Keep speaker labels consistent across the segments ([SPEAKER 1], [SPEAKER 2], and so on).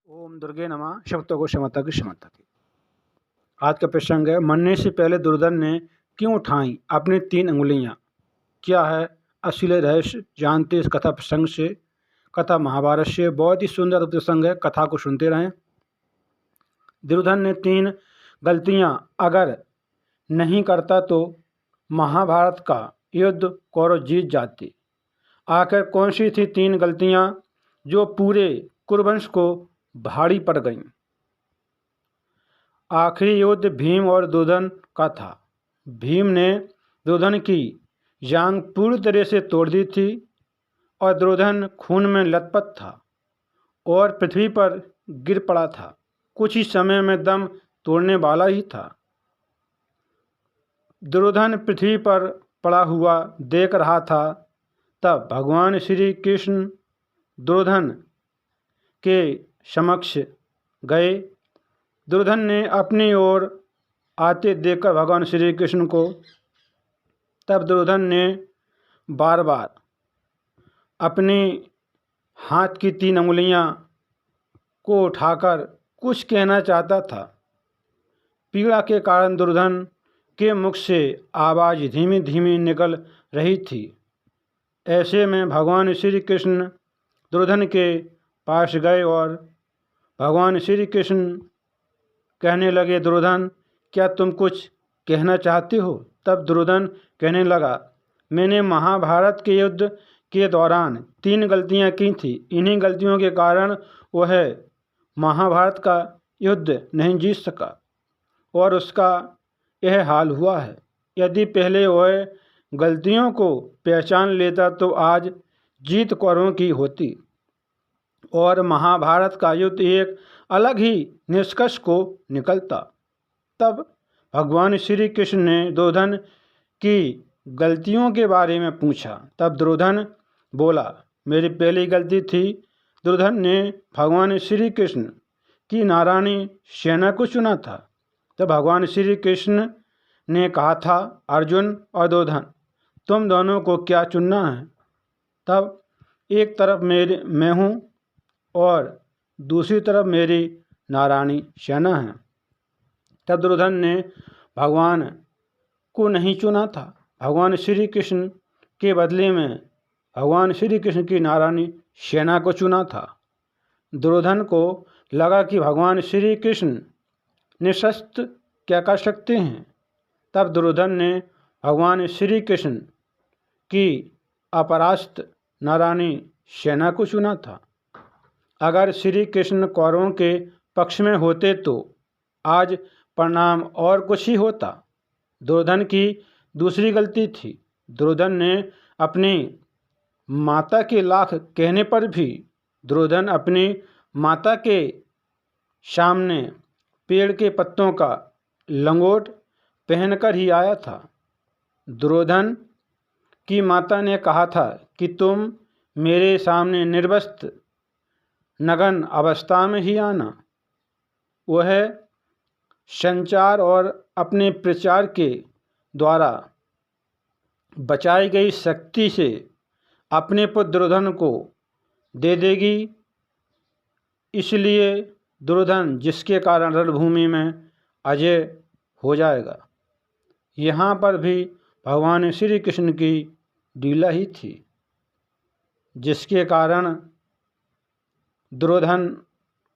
[SPEAKER 1] ओम दुर्गे नमः। शब्दों को क्षमता की क्षमता की। आज का प्रसंग है, मरने से पहले दुर्योधन ने क्यों उठाई अपनी 3 अंगुलियां। क्या है असली रहस्य, जानते इस कथा प्रसंग से। कथा महाभारत से बहुत ही सुंदर प्रसंग है, कथा को सुनते रहें। दुर्योधन ने 3 गलतियां अगर नहीं करता तो महाभारत का युद्ध कौरव जीत जाते। आखिर कौन सी थी 3 गलतियां जो पूरे कुरुवंश को भारी पड़ गईं। आखिरी युद्ध भीम और दुर्योधन का था। भीम ने दुर्योधन की जांघ पूरी तरह से तोड़ दी थी और दुर्योधन खून में लथपथ था और पृथ्वी पर गिर पड़ा था। कुछ ही समय में दम तोड़ने वाला ही था। दुर्योधन पृथ्वी पर पड़ा हुआ देख रहा था, तब भगवान श्री कृष्ण दुर्योधन के समक्ष गए। दुर्योधन ने अपनी ओर आते देखकर भगवान श्री कृष्ण को, तब दुर्योधन ने बार बार अपनी हाथ की 3 अंगुलियां को उठाकर कुछ कहना चाहता था। पीड़ा के कारण दुर्योधन के मुख से आवाज़ धीमी धीमी निकल रही थी। ऐसे में भगवान श्री कृष्ण दुर्योधन के पास गए और भगवान श्री कृष्ण कहने लगे, दुर्योधन क्या तुम कुछ कहना चाहते हो। तब दुर्योधन कहने लगा, मैंने महाभारत के युद्ध के दौरान 3 गलतियां की थी। इन्हीं गलतियों के कारण वह महाभारत का युद्ध नहीं जीत सका और उसका यह हाल हुआ है। यदि पहले वह गलतियों को पहचान लेता तो आज जीत कौरवों की होती और महाभारत का युद्ध एक अलग ही निष्कर्ष को निकलता। तब भगवान श्री कृष्ण ने दुर्योधन की गलतियों के बारे में पूछा। तब दुर्योधन बोला, मेरी पहली गलती थी। दुर्योधन ने भगवान श्री कृष्ण की नारायणी सेना को चुना था। तब भगवान श्री कृष्ण ने कहा था, अर्जुन और दुर्योधन तुम दोनों को क्या चुनना है। तब एक तरफ मैं हूँ और दूसरी तरफ मेरी नारायणी सेना है। तब दुर्योधन ने भगवान को नहीं चुना था। भगवान श्री कृष्ण के बदले में भगवान श्री कृष्ण की नारायणी सेना को चुना था। दुर्योधन को लगा कि भगवान श्री कृष्ण निशस्त्र क्या कर सकते हैं। तब दुर्योधन ने भगवान श्री कृष्ण की अपरास्त नारायणी सेना को चुना था। अगर श्री कृष्ण कौरवों के पक्ष में होते तो आज परिणाम और कुछ ही होता। दुर्योधन की दूसरी गलती थी। दुर्योधन ने अपनी माता के लाख कहने पर भी दुर्योधन अपनी माता के सामने पेड़ के पत्तों का लंगोट पहनकर ही आया था। दुर्योधन की माता ने कहा था कि तुम मेरे सामने निर्वस्त्र नग्न अवस्था में ही आना। वह संचार और अपने प्रचार के द्वारा बचाई गई शक्ति से अपने पुत्र दुर्योधन को दे देगी। इसलिए दुर्योधन जिसके कारण रणभूमि में अजय हो जाएगा। यहाँ पर भी भगवान श्री कृष्ण की लीला ही थी, जिसके कारण दुर्योधन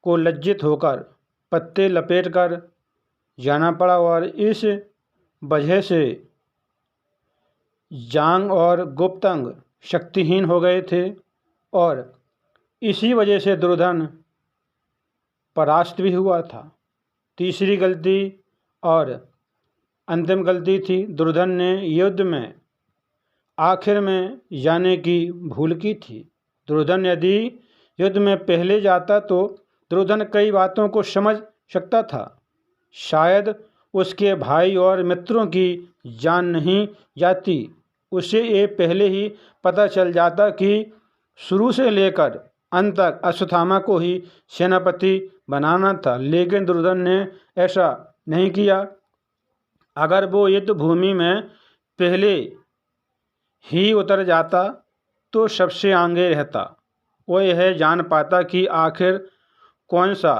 [SPEAKER 1] को लज्जित होकर पत्ते लपेटकर जाना पड़ा और इस वजह से जांग और गुप्त अंग शक्तिहीन हो गए थे और इसी वजह से दुर्योधन परास्त भी हुआ था। तीसरी गलती और अंतिम गलती थी, दुर्योधन ने युद्ध में आखिर में जाने की भूल की थी। दुर्योधन यदि युद्ध में पहले जाता तो दुर्योधन कई बातों को समझ सकता था। शायद उसके भाई और मित्रों की जान नहीं जाती। उसे ये पहले ही पता चल जाता कि शुरू से लेकर अंत तक अश्वत्थामा को ही सेनापति बनाना था, लेकिन दुर्योधन ने ऐसा नहीं किया। अगर वो युद्ध भूमि में पहले ही उतर जाता तो सबसे आगे रहता। वो यह जान पाता कि आखिर कौन सा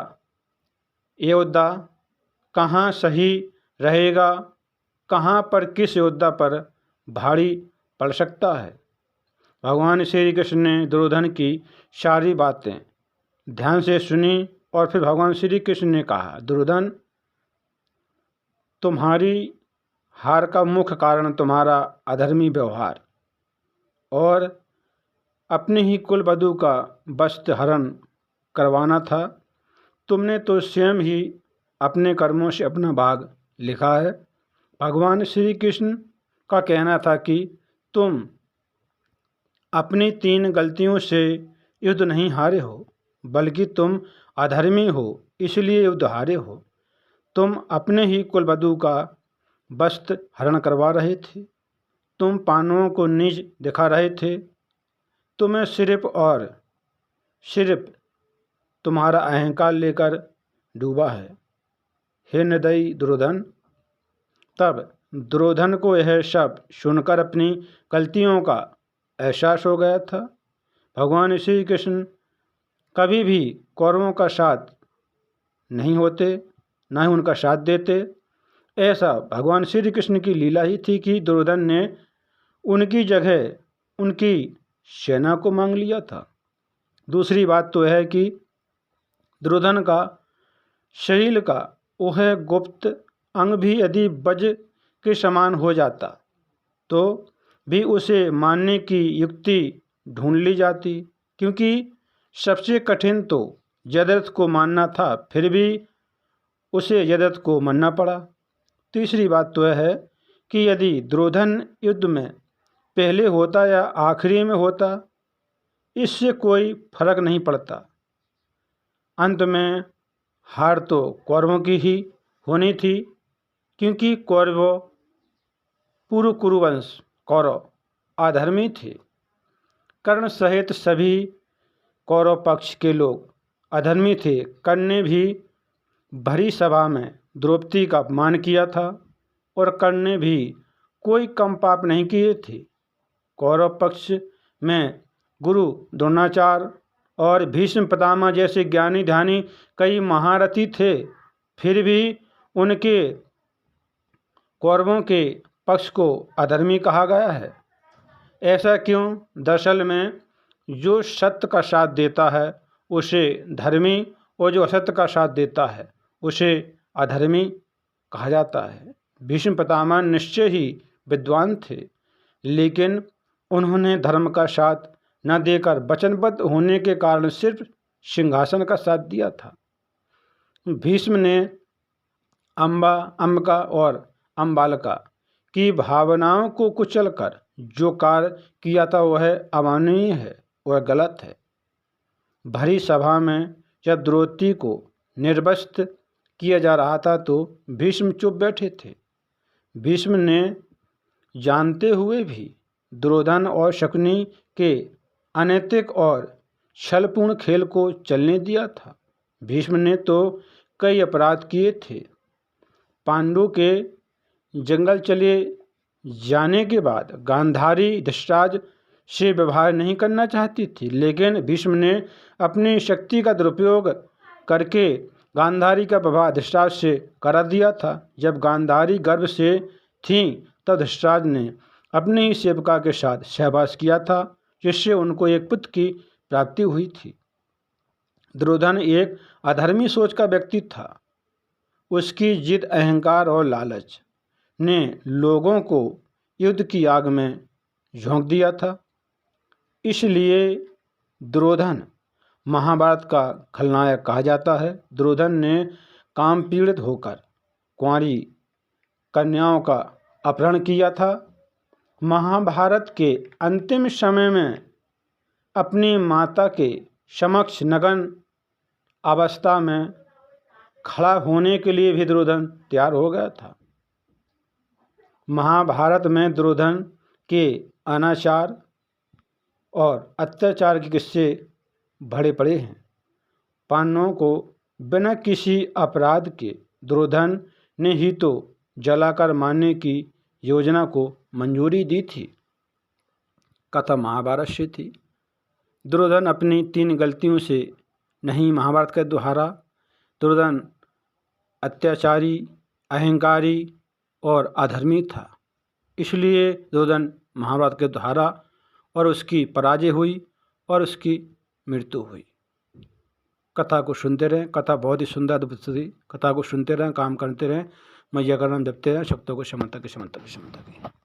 [SPEAKER 1] योद्धा कहाँ सही रहेगा, कहाँ पर किस योद्धा पर भारी पड़ सकता है। भगवान श्री कृष्ण ने दुर्योधन की सारी बातें ध्यान से सुनी और फिर भगवान श्री कृष्ण ने कहा, दुर्योधन, तुम्हारी हार का मुख्य कारण तुम्हारा अधर्मी व्यवहार और अपने ही कुलवधू का वस्त्र हरण करवाना था। तुमने तो स्वयं ही अपने कर्मों से अपना भाग लिखा है। भगवान श्री कृष्ण का कहना था कि तुम अपनी 3 गलतियों से युद्ध नहीं हारे हो, बल्कि तुम अधर्मी हो, इसलिए युद्ध हारे हो। तुम अपने ही कुलवधू का वस्त्र हरण करवा रहे थे, तुम पांडवों को नीच दिखा रहे थे, तुम्हें सिर्फ तुम्हारा अहंकार लेकर डूबा है। हे निर्दयी दुर्योधन। तब दुर्योधन को यह सब सुनकर अपनी गलतियों का एहसास हो गया था। भगवान श्री कृष्ण कभी भी कौरवों का साथ नहीं होते, न ही उनका साथ देते। ऐसा भगवान श्री कृष्ण की लीला ही थी कि दुर्योधन ने उनकी जगह उनकी सेना को मांग लिया था। दूसरी बात तो है कि दुर्योधन का शरीर का वह गुप्त अंग भी यदि वज्र के समान हो जाता तो भी उसे मानने की युक्ति ढूंढ ली जाती, क्योंकि सबसे कठिन तो जयद्रथ को मानना था, फिर भी उसे जयद्रथ को मानना पड़ा। तीसरी बात तो यह है कि यदि दुर्योधन युद्ध में पहले होता या आखिरी में होता, इससे कोई फर्क नहीं पड़ता। अंत में हार तो कौरवों की ही होनी थी, क्योंकि पूर्व कुरुवंश कौरव अधर्मी थे। कर्ण सहित सभी कौरव पक्ष के लोग अधर्मी थे। कर्ण ने भी भरी सभा में द्रौपदी का अपमान किया था और कर्ण ने भी कोई कम पाप नहीं किए थे। कौरव पक्ष में गुरु द्रोणाचार्य और भीष्म पितामह जैसे ज्ञानी ध्यानी कई महारथी थे, फिर भी उनके कौरवों के पक्ष को अधर्मी कहा गया है। ऐसा क्यों? दरअसल में जो सत्य का साथ देता है उसे धर्मी और जो असत्य का साथ देता है उसे अधर्मी कहा जाता है। भीष्म पितामह निश्चय ही विद्वान थे, लेकिन उन्होंने धर्म का साथ न देकर वचनबद्ध होने के कारण सिर्फ सिंहासन का साथ दिया था। भीष्म ने अंबिका और अम्बालिका की भावनाओं को कुचलकर जो कार्य किया था वह अमानवीय है, वह गलत है। भरी सभा में जब द्रौपदी को निर्वस्त्र किया जा रहा था तो भीष्म चुप बैठे थे। भीष्म ने जानते हुए भी दुर्योधन और शकुनी के अनैतिक और छलपूर्ण खेल को चलने दिया था। भीष्म ने तो कई अपराध किए थे। पांडु के जंगल चले जाने के बाद गांधारी धृतराष्ट्र से व्यवहार नहीं करना चाहती थी, लेकिन भीष्म ने अपनी शक्ति का दुरुपयोग करके गांधारी का विवाह धृतराष्ट्र से करा दिया था। जब गांधारी गर्भ से थीं तब धृतराष्ट्र ने अपनी ही सेविका के साथ सहवास किया था, जिससे उनको एक पुत्र की प्राप्ति हुई थी। दुर्योधन एक अधर्मी सोच का व्यक्ति था। उसकी जिद, अहंकार और लालच ने लोगों को युद्ध की आग में झोंक दिया था। इसलिए दुर्योधन महाभारत का खलनायक कहा जाता है। दुर्योधन ने काम पीड़ित होकर कुंवारी कन्याओं का अपहरण किया था। महाभारत के अंतिम समय में अपनी माता के समक्ष नग्न अवस्था में खड़ा होने के लिए भी दुर्योधन तैयार हो गया था। महाभारत में दुर्योधन के अनाचार और अत्याचार के किस्से भरे पड़े हैं। पांडवों को बिना किसी अपराध के दुर्योधन ने ही तो जलाकर मारने की योजना को मंजूरी दी थी। कथा महाभारत से थी। दुर्योधन अपनी 3 गलतियों से नहीं, महाभारत के द्वारा दुर्योधन अत्याचारी, अहंकारी और अधर्मी था। इसलिए दुर्योधन महाभारत के द्वारा और उसकी पराजय हुई और उसकी मृत्यु हुई। कथा को सुनते रहें, कथा बहुत ही सुंदर अद्भुत थी। कथा को सुनते रहें, काम करते रहें, मैया का नाम जपते रहें, शक्तों को समन्ता के समन्ता के समन्ता के।